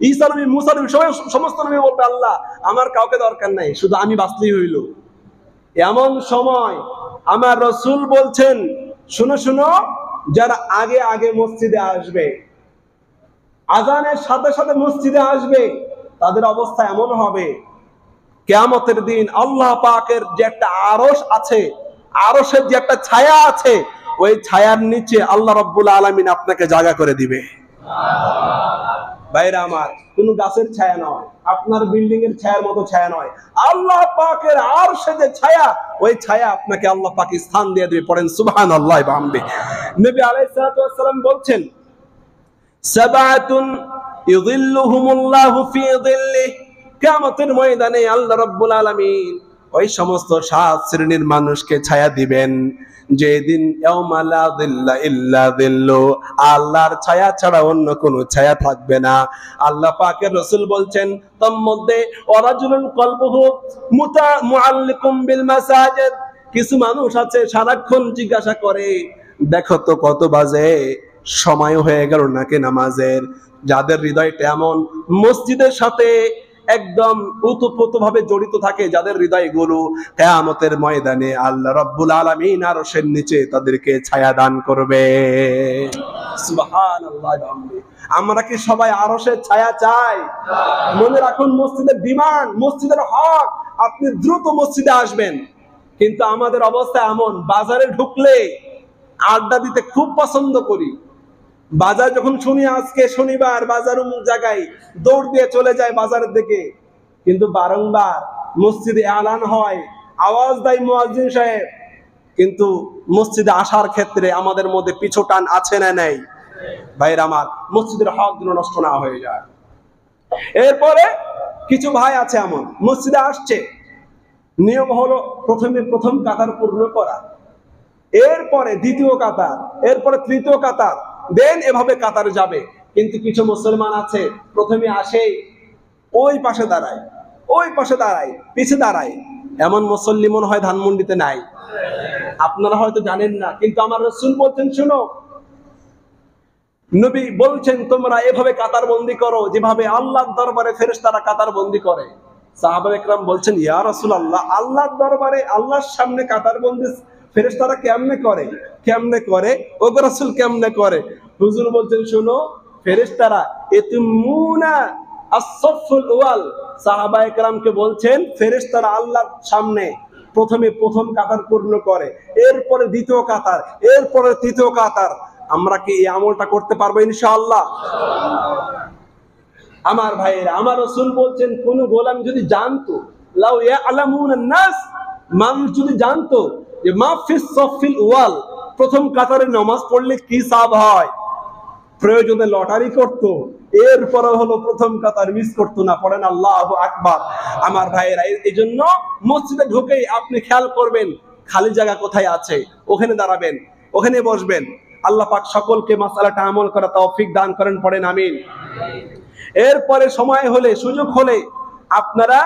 ঈসা নবী, মুসা নবী, সমস্ত নবী বলবে, আল্লাহ আমার কাউকে দরকার নাই, শুধু আমি বাঁচলেই হইল। এমন সময় আমার রাসূল বলছেন, শুনো শুনো, যারা আগে আগে মসজিদে আসবে, আজানের সাথে সাথে মসজিদে আসবে, তাদের অবস্থা এমন হবে, কিয়ামতের দিন আল্লাহ পাকের যে একটা আরশ আছে, আরশের যে একটা ছায়া আছে, ওই ছায়ার নিচে আল্লাহ রাব্বুল আলামিন আপনাকে জায়গা করে দিবে। ভাইরা আমার, কোন গাছের ছায়া নয়, আপনার বিল্ডিং এর ছায়ার মতো ছায়া নয়, আল্লাহ পাকের আরশে যে ছায়া, ওই ছায়া আপনাকে আল্লাহ পাক স্থান দিয়ে দিবে। পড়েন সুবহানাল্লাহ ওয়া বিহামদিহি। নবী আলাইহিস সালাতু ওয়াস সালাম বলছেন, সাবাতুন ইযিল্লুহুমুল্লাহু ফি যিল্লিহি, কিয়ামতের ময়দানে আল্লাহ রাব্বুল আলামিন ওই সমস্ত 7 শ্রেণীর মানুষকে ছায়া দিবেন, যেদিন ইয়াউমা লা যিল্লা ইল্লা যিল্লু, আল্লাহর ছায়া ছাড়া অন্য কোনো ছায়া থাকবে না। আল্লাহ পাকের রাসূল বলছেন, তার মধ্যে ওয়ারাজুলুন কলবুহু মুআল্লিকুম বিল মাসাজিদ, কিছু মানুষ আছে সারাক্ষণ জিজ্ঞাসা করে, দেখো তো কত বাজে, সময় হয়ে গেল নাকি নামাজের। যাদের হৃদয়টা এমন মসজিদের সাথে একদম ওতপ্রোতভাবে জড়িত থাকে, যাদের হৃদয়গুলো, কিয়ামতের ময়দানে আল্লাহ রাব্বুল আলামিন আরশের নিচে তাদেরকে ছায়া দান করবে। সুবহানাল্লাহ। আমরা কি সবাই আরশের ছায়া চাই? মনে রাখুন, মসজিদের ডিমান্ড, মসজিদের হক, আপনি দ্রুত মসজিদে আসবেন। কিন্তু আমাদের অবস্থা এমন, বাজারে ঢুকলে আড্ডা দিতে খুব পছন্দ করি। বাজার যখন শুনি আজকে শনিবার, বাজার অমুক জায়গায়, দৌড় দিয়ে চলে যায় বাজারের দিকে। কিন্তু বারংবার মসজিদে এলান হয়, আওয়াজ দেয় মুয়াজ্জিন সাহেব, কিন্তু মসজিদে আসার ক্ষেত্রে আমাদের মধ্যে পিছু টান আছে না নাই? ভাইরা আমার, মসজিদের হক যেন নষ্ট না হয়ে যায়। এরপরে কিছু ভাই আছে এমন, মসজিদে আসছে, নিয়ম হলো প্রথমে প্রথম কাতার পূর্ণ করা, এরপরে দ্বিতীয় কাতার, এরপরে তৃতীয় কাতার, দেন এভাবে কাতারে যাবে। কিন্তু কিছু মুসলমান আছে, প্রথমে আসে ওই পাশে দাঁড়ায়, ওই পাশে দাঁড়ায়, পিছে দাঁড়ায়। এমন মুসল্লি মনে হয় ধানমন্ডিতে নাই, আপনারা হয়তো জানেন না। কিন্তু আমার রাসূল বলছেন, শুনো, নবী বলছেন তোমরা এভাবে কাতার বন্দি করো যেভাবে আল্লাহর দরবারে ফেরেশতারা কাতার বন্দি করে। সাহাবায়ে কেরাম বলছেন, ইয়া রাসূলুল্লাহ, আল্লাহর দরবারে, আল্লাহর সামনে কাতার বন্দি ফেরেশতারা কেমনে করে? কেমনে করে ও গো রাসূল, কেমনে করে? হুজুর বলছেন, শোনো, ফেরেশতারা ইতুমুনা as-safful awwal, সাহাবায়ে কেরামকে বলছেন ফেরেশতারা আল্লাহর সামনে প্রথমে প্রথম কাতার পূর্ণ করে, এরপরে দ্বিতীয় কাতার, এরপরে তৃতীয় কাতার। আমরা কি এই আমলটা করতে পারবো ইনশাআল্লাহ? আমার ভাইয়েরা, আমার রাসূল বলছেন, কোন গোলাম যদি জানতো, লাউ ইয়ালামুনান নাস, মানুষ যদি জানতো যে মা ফিস সাফিল ওয়াল, প্রথম কাতারে নামাজ পড়লে কি সাব হয়, প্রয়োজনে লটারি করতো, এরপরে হলো প্রথম কাতার মিস করতো না। পড়েন আল্লাহু আকবার। আমার ভাইয়েরা, এই জন্য মসজিদে ঢুকেই আপনি খেয়াল করবেন খালি জায়গা কোথায় আছে, ওখানে দাঁড়াবেন, ওখানে বসবেন। আল্লাহ পাক সকলকে মাসআলাটা আমল করা তৌফিক দান করেন, পড়েন আমিন। এরপরে সময় হলে, সুযোগ হলে আপনারা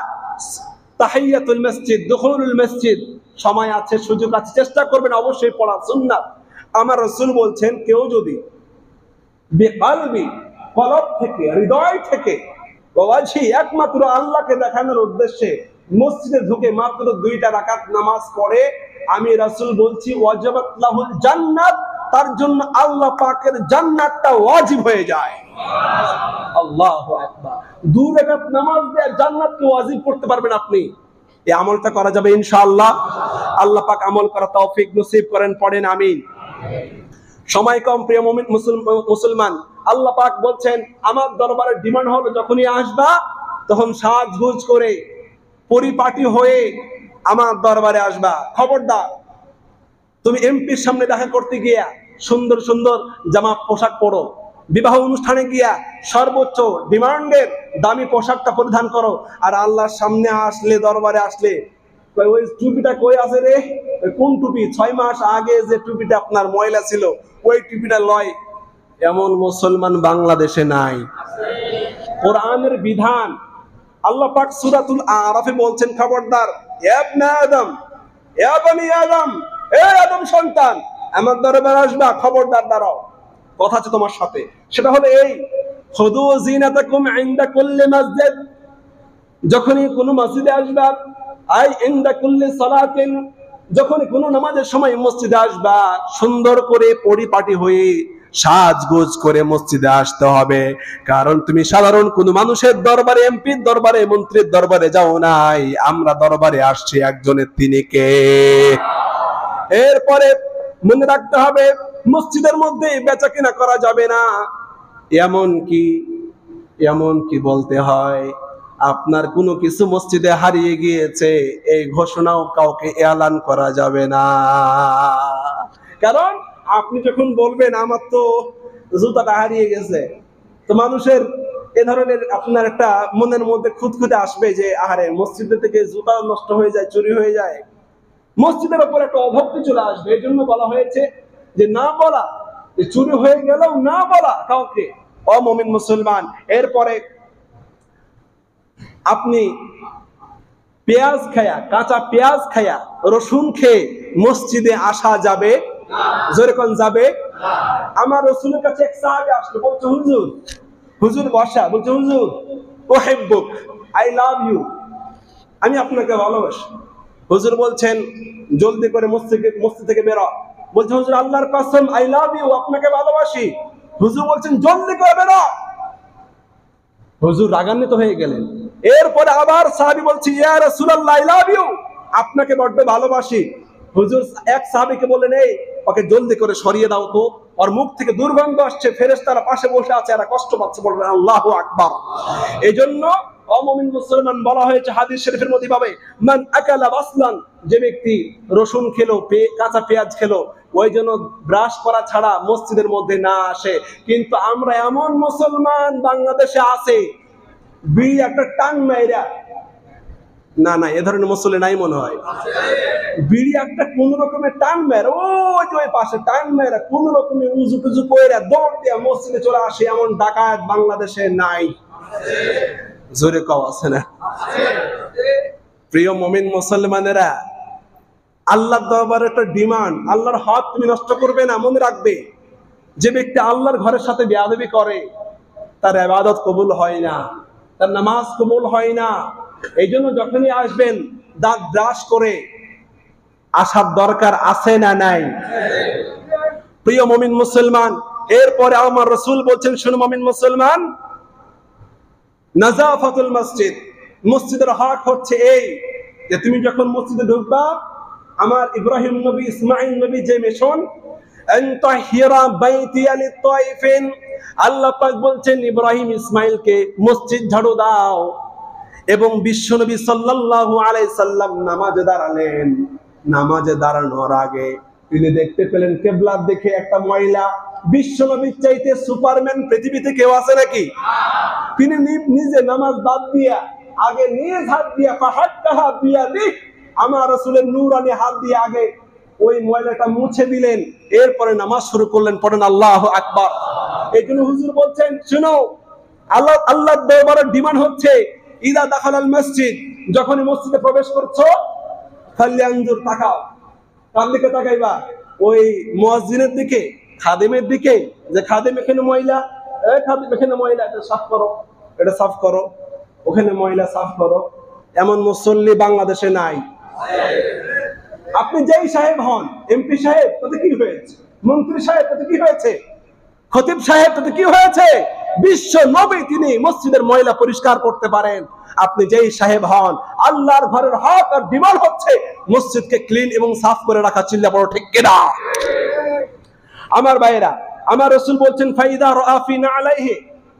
তাহিয়াতুল মসজিদ, দুখুলুল মসজিদ, সময় আছে, সুযোগ আছে, চেষ্টা করবেন অবশ্যই পড়া সুন্নাত। আমার রাসূল বলছেন, কেউ যদি বিকলবি, কলব থেকে, হৃদয় থেকে, ওয়াজহি, একমাত্র আল্লাহকে দেখানোর উদ্দেশ্যে মসজিদে ঢুকে মাত্র 2টা রাকাত নামাজ পড়ে, আমি রাসূল বলছি ওয়াজাবাত লাহুল জান্নাত, তার জন্য আল্লাহ পাকের জান্নাতটা ওয়াজিব হয়ে যায়। আল্লাহু আকবার। 2 রাকাত নামাজ দিয়ে জান্নাতকে ওয়াজিব করতে পারবেন আপনি। এই আমলটা করা যাবে ইনশাআল্লাহ। আল্লাহ পাক আমল করা তৌফিক নসিব করেন, পড়েন আমিন। সময় কম, প্রিয় মুমিন মুসলমান, আল্লাহ পাক বলছেন আমার দরবারে ডিমান্ড হলো যখনই আসবা তখন সাজগোজ করে পরিপাটি হয়ে আমার দরবারে আসবা। খবরদার, তুমি এমপির সামনে দেখা করতে গিয়া সুন্দর সুন্দর জামা পোশাক পরো, বিবাহ অনুষ্ঠানে গিয়া সর্বোচ্চ ডিমান্ডের দামি পোশাকটা পরিধান করো, আর আল্লাহর সামনে আসলে, দরবারে আসলে ওই টুপিটা কই আছে রে, কোন টুপি, 6 মাস আগে যে টুপিটা আপনার ময়লা ছিল ওই টুপিটা লয়, এমন মুসলমান বাংলাদেশে নাই। কোরআনের বিধান আল্লাহ পাক সূরাতুল আরাফে বলছেন, খবরদার ইয়া ইবনে আদম, ইয়া বনি আদম, এ আদম সন্তান, আমার দরবারে আসবা, খবরদার দাঁড়াও, কথা আছে তোমার সাথে। সেটা হলো এই, খুদু জিনাতাকুম ইনদা কুল্লি মসজিদ, যখনই কোনো মসজিদে আসবা, আই ইনদা কুল্লি সালাতিন, যখনই কোনো নামাজের সময় মসজিদে আসবা, সুন্দর করে পরিপাটি হয়ে সাজগোজ করে মসজিদে আসতে হবে। কারণ তুমি সাধারণ কোনো মানুষের দরবারে, এমপির দরবারে, মন্ত্রীর দরবারে যাও নাই, আমরা দরবারে আসছি একজনের, তিনি কে। এরপরে মনে রাখতে হবে মসজিদের মধ্যে বেচা কিনা করা যাবে না, এমন কি বলতে হয় আপনার কোনো কিছু মসজিদে হারিয়ে গিয়েছে, এই ঘোষণাও কাউকে এলান করা যাবে না। কারণ আপনি যখন বলবেন আমার তো জুতাটা হারিয়ে গেছে, তো মানুষের এ ধরনের আপনার একটা মনের মধ্যে খুঁতখুঁতে আসবে যে আহারে, মসজিদ থেকে জুতা নষ্ট হয়ে যায়, চুরি হয়ে যায়, মসজিদের উপর একটা অভক্তি চলে আসবে। এই জন্য বলা হয়েছে যে না বলা, যে চুরি হয়ে গেলেও না বলা কাউকে, অমুমিন মুসলমান। এরপরে আপনি পেঁয়াজ খায়া, কাঁচা পেঁয়াজ খায়া, রসুন খেয়ে মসজিদে আসা যাবে? যেরকম যাবে। আমার রসুলের কাছে এক সাহাবী আসলো, বলছে হুজুর বসা, বলছে হুজুর উহিব্বুক, আই লাভ ইউ, আমি আপনাকে ভালোবাসি। হুজুর বলছেন জলদি করে মসজিদ থেকে বেরো। বলছে হুজুর আল্লাহর কসম, আই লাভ ইউ, আপনাকে ভালোবাসি। হুজুর বলছেন জলদি করে বেরো। হুজুর রাগান্বিত হয়ে গেলেন। এরপরে আবার সাহাবী বলছে ইয়া রাসূলুল্লাহ, আই লাভ ইউ, আপনাকে বড্ড ভালোবাসি। হুজুর এক সাহাবীকে বললেন এই ওকে জলদি করে সরিয়ে দাও তো, ওর মুখ থেকে দুর্গন্ধ আসছে, ফেরেশতারা পাশে বসে আছে, এরা কষ্ট পাচ্ছে। বলবেন আল্লাহু আকবার। এইজন্য অমুমিন মুসলমান বলা হয়েছে হাদিস শরীফের মধ্যে পাবে, মান আকালা বাসলান, যে ব্যক্তি রসুন খেলো, কাঁচা পেঁয়াজ খেলো, ওই জন্য ব্রাশ করা ছাড়া মসজিদের মধ্যে না আসে। কিন্তু আমরা এমন মুসলমান বাংলাদেশে আছে, বিড়ি একটা টান মাইরা, না এ ধরনের মুসল্লি নাই মনে হয়, বিড়ি একটা কোন রকমের টান মেরে, ওই যে ওই পাশে টান মেরে কোন রকমে উজু টুজু করে দৌড় দিয়ে মসজিদে চলে আসে, এমন ডাকাত বাংলাদেশে নাই? জোরে কও আছে না? প্রিয় মুমিন মুসলমানেরা, আল্লাহর দরবারে একটা ডিমান্ড, আল্লাহর হক তুমি নষ্ট করবে না। মনে রাখবে, যে ব্যক্তি আল্লাহর ঘরের সাথে বেয়াদবি করে তার ইবাদত কবুল হয় না, তার নামাজ কবুল হয় না। এই জন্য যখনই আসবেন দাঁত ব্রাশ করে আসার দরকার আছে না নাই? প্রিয় মুমিন মুসলমান, এরপরে আমার রাসূল বলছেন, শুনো মুমিন মুসলমান, নাযাফাতুল মসজিদ, মসজিদের হক হচ্ছে এই যে তুমি যখন মসজিদে ঢুকবা, আমার ইব্রাহিম নবী, ইসমাঈল নবী যে মিশন, আনতাহিরা বাইতিয়া লিত-তাইফিন, আল্লাহ পাক বলছেন ইব্রাহিম ইসমাঈলকে মসজিদ ঝাড়ু দাও। এবং বিশ্বনবী সাল্লাল্লাহু আলাইহি সাল্লাম নামাজে দাঁড়ালেন। নামাজে দাঁড়ানোর আগে তিনি দেখতে পেলেন কেবলার দিকে একটা মহিলা। বিশ্বনবীর চাইতে সুপারম্যান পৃথিবীতে কেউ আছে নাকি? তিনি নিজে নামাজ বাদ দিয়া আগে নিজ হাত দিয়া ফাহাক্কাহা বিয়াদিহি, আমার রাসূলের নূরানি হাত দিয়ে আগে ওই ময়লাটা মুছে দিলেন, এরপরে নামাজ শুরু করলেন। পড়েন আল্লাহু আকবার। এই জন্য হুজুর বলছেন, শুনো, আল্লাহর দরবারে ডিমান্ড হচ্ছে, ইদা দাখালাল মসজিদ, যখনই মসজিদে প্রবেশ করছো, ফালইয়ানজুর, তাকাও। কার দিকে তাকাইবা? ওই মুয়াজ্জিনের দিকে, খাদেমের দিকে, যে খাদেম এখানে ময়লা, খাদেম এখানে ময়লা, এটা সাফ করো, এটা সাফ করো, ওখানে ময়লা সাফ করো। এমন মুসল্লি বাংলাদেশে নাই। আপনি যেই সাহেব হন, এমপি সাহেব, তাতে কি হয়েছে? মন্ত্রী সাহেব, তাতে কি হয়েছে? খতিব সাহেব, তাতে কি হয়েছে? বিশ্ব নবী তিনি মসজিদের ময়লা পরিষ্কার করতে পারেন। আপনি যেই সাহেব হন, আল্লাহর ঘরের হক আর ডিমান্ড হচ্ছে মসজিদকে ক্লিন এবং সাফ করে রাখা। চিল্লা বড় ঠিক কিনা? আমার ভাইয়েরা, আমার রাসূল বলছেন, ফাইদা রাআ ফি নালাইহি,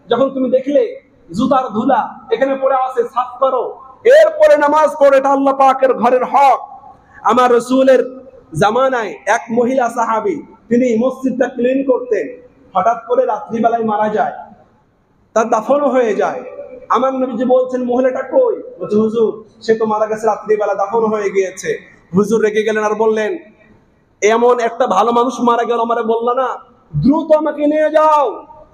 যখন তুমি দেখলে জুতার ধুলা এখানে পড়ে আছে, সাফ করো, এরপরে নামাজ পড়ো, এটা আল্লাহ পাকের ঘরের হক। আমার রাসূলের জামানায় এক মহিলা সাহাবী, তিনি মসজিদটা ক্লিন করতেন। হঠাৎ করে রাত্রিবেলায় মারা যায়, তার দাফনও হয়ে যায়। আমার নবীজি বলছেন, মহিলাটা কই? বলছে, হুজুর, সে তো মারা গেছে, রাত্রিবেলা দাফন হয়ে গিয়েছে। হুজুর রেগে গেলেন আর বললেন, এমন একটা ভালো মানুষ মারা গেল, আমারে বললা না, দ্রুত আমাকে নিয়ে যাও।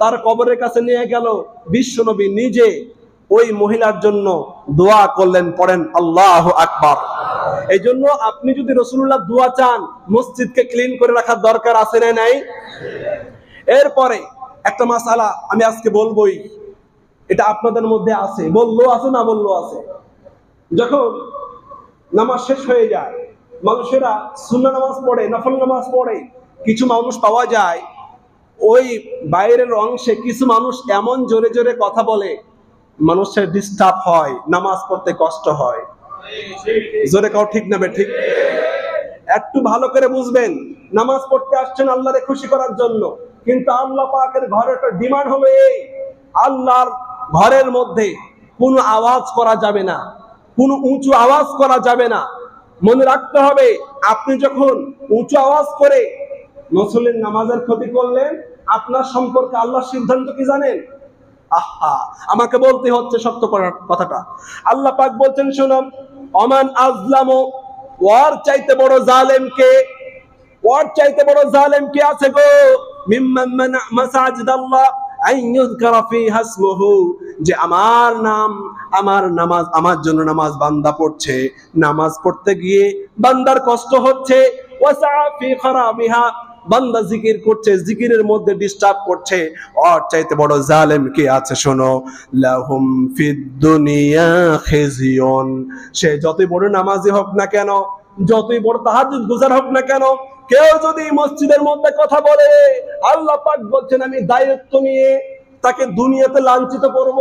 তার কবরের কাছে নিয়ে গেল। বিশ্ব নবী নিজে ওই মহিলার জন্য দোয়া করলেন। পড়েন আল্লাহু আকবার। এই জন্য আপনি যদি রাসূলুল্লাহ দোয়া চান, মসজিদকে ক্লিন করে রাখার দরকার আছে না নাই? এরপরে একটা মাসালা আমি আজকে বলবোই, এটা আপনাদের মধ্যে আছে, বললো আছে না বললো আছে। যখন নামাজ শেষ হয়ে যায়, মানুষেরা সুন্নাহ নামাজ পড়ে, নফল নামাজ পড়ে, কিছু মানুষ পাওয়া যায় ওই বাইরের অংশে কিছু মানুষ এমন জোরে জোরে কথা বলে, মানুষের ডিস্টার্ব হয়, নামাজ পড়তে কষ্ট হয়। জোরে কাও ঠিক না ঠিক? একটু ভালো করে বুঝবেন, নামাজ পড়তে আসছেন আল্লাহরে খুশি করার জন্য, কিন্তু আল্লাহ পাকের ঘরের একটা ডিমান্ড হলো এই, আল্লাহর ঘরের মধ্যে কোনো আওয়াজ করা যাবে না, কোনো উঁচু আওয়াজ করা যাবে না। মনে রাখতে হবে, আপনি যখন উঁচু আওয়াজ করে মুসল্লির নামাজের ক্ষতি করলেন, আপনার সম্পর্কে আল্লাহর সিদ্ধান্ত কি জানেন? আমাকে বলতে হচ্ছে সত্য কথাটা। আল্লাহ পাক বলছেন, শুনো, ওমান আযলামু, ওয়ার চাইতে বড় জালেম কে? ওয়ার চাইতে বড় জালেম কে আছে গো? মিম্মান মানা মাসাজিদাল্লাহ আন ইউযকারা ফিহা ইসমুহু, যে আমার নাম, আমার নামাজ, আমার জন্য নামাজ বান্দা পড়ছে, নামাজ পড়তে গিয়ে বান্দার কষ্ট হচ্ছে, ওয়াসা ফি খারাবিহা, বান্দা জিকির করছে, জিকিরের মধ্যে ডিস্টার্ব করছে, ওর চাইতে বড় জালেম কে আছে? শোনো, লাহুম ফিদ দুনিয়া খিজিয়ুন, সে যতই বড় নামাজি হোক না কেন, যতই বড় তাহাজ্জুদ গুজার হোক না কেন, কেউ যদি মসজিদের মধ্যে কথা বলে, আল্লাহ পাক বলছেন, আমি দায়িত্ব নিয়ে তাকে দুনিয়াতে লাঞ্ছিত করব।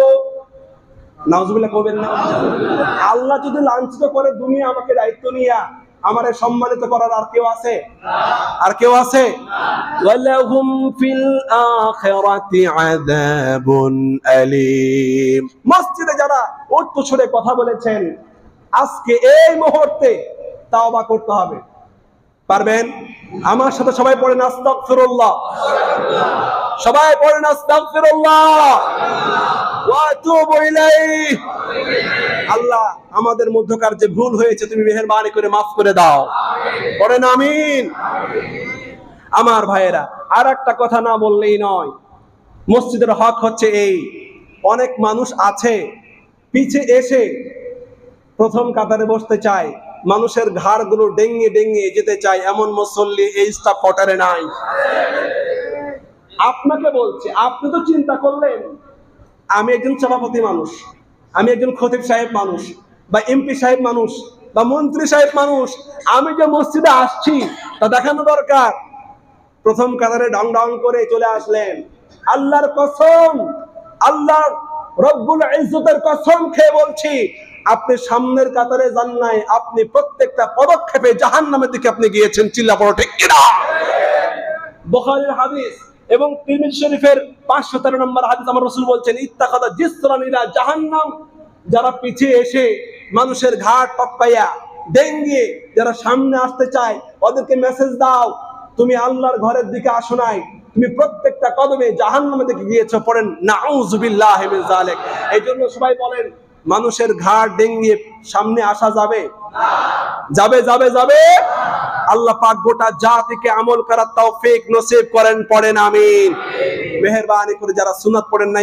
নাউজুবিল্লাহ করবেন না? আল্লাহ যদি লাঞ্ছিত করে দুনিয়া, আমাকে দায়িত্ব নিয়ে আমারে সম্মানিত করার আর কেউ আছে? আর কেউ আছে? ওয়ালাহুম ফিল আখিরাতি আযাবুন আলীম। মসজিদে যারা উচ্চ সুরে কথা বলেছেন, আজকে এই মুহূর্তে তাওবা করতে হবে। পারবেন? আমার সাথে সবাই পড়েন আস্তাগফিরুল্লাহ, সবাই পড়েন আস্তাগফিরুল্লাহ ওয়া আতুবু ইলাইহি। আল্লাহ, আমাদের মধ্যকার যে ভুল হয়েছে তুমি মেহেরবানি করে মাফ করে দাও। পড়েন আমিন। আমার ভাইয়েরা, আর একটা কথা না বললেই নয়, মসজিদের হক হচ্ছে এই, অনেক মানুষ আছে পিছে এসে প্রথম কাতারে বসতে চায়, মানুষের ঘাড়গুলো ডেঙ্গে ডেঙ্গে যেতে চায়, এমন মুসল্লি এই স্টাফ কোয়ার্টারে নাই। আপনাকে বলছে, আপনি তো চিন্তা করলেন, আমি একজন সভাপতি মানুষ, আমি একজন খতিব সাহেব মানুষ, বা এমপি সাহেব মানুষ, বা মন্ত্রী সাহেব মানুষ, আমি যে মসজিদে আসছি তা দেখানো দরকার। প্রথম কাতারে ডং ডং করে চলে আসলেন। আল্লাহর কসম, আল্লাহ রব্বুল ইজ্জতের কসম খেয়ে বলছি, আপনি সামনের কাতারে যান নাই, আপনি প্রত্যেকটা পদক্ষেপে জাহান্নামের দিকে আপনি গিয়েছেন। চিল্লা পড়ো ঠিক কিনা? বুখারীর হাদিস এবং তিরমিজি শরীফের 513 নম্বর হাদিস, আমার রাসূল বলছেন, ইত্তাখাযা জিসরান ইলা জাহান্নাম, যারা পিছিয়ে এসে মানুষের ঘাট টপকাইয়া ডেঙ্গিয়ে যারা সামনে আসতে চায় ওদেরকে মেসেজ দাও, তুমি আল্লাহর ঘরের দিকে আসো নাই, তুমি প্রত্যেকটা কদমে জাহান্নামের দিকে গিয়েছো। পড়েন নাউযুবিল্লাহি মিন যালিক। এই জন্য সবাই বলেন, মানুষের ঘাড় ডেঙ্গিয়ে সামনে আসা যাবে? যাবে যাবে যাবে। আল্লাহ পাক গোটা জাতিকে আমল করার তৌফিক নসিব করেন। পড়েন আমিন। মেহেরবানি করে যারা সুন্নাত পড়েন নাই